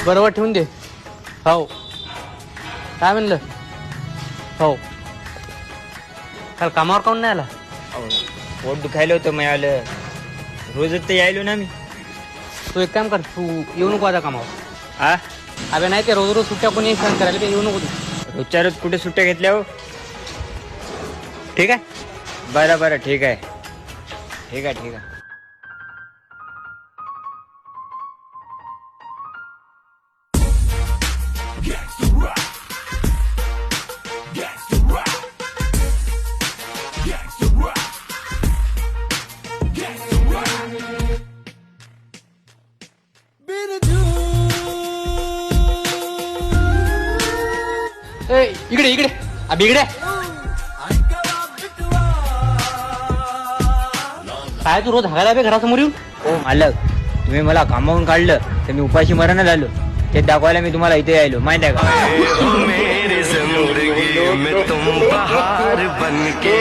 बरोबर ठेवून दे. हो काय म्हणलं? हो काल कामावर काऊन नाही आला? पोट दुखायला होतं मी आलं. रोजच तर यायलो ना मी. तू एक काम कर, तू येऊ नको आता कामावर. हा अबे नाही ते रोज रोज सुट्ट्या कोणी सहन करायला, ते येऊ नको तू. रोजच्या रोज कुठे सुट्ट्या घेतल्या हो? ठीक आहे. बरं बरं ठीक आहे ठीक आहे ठीक आहे. ए इकडे इकडे, अबे इकडे. काय तू रोज हागायला बे घरासमोर येऊन? हो मालक, तुम्ही मला कामावून काढलं तर मी उपाशी मरण झालो. ते दाखवायला मी तुम्हाला इथे यायलो, माहित आहे का? मेरी जिंदगी में तुम बहार बनके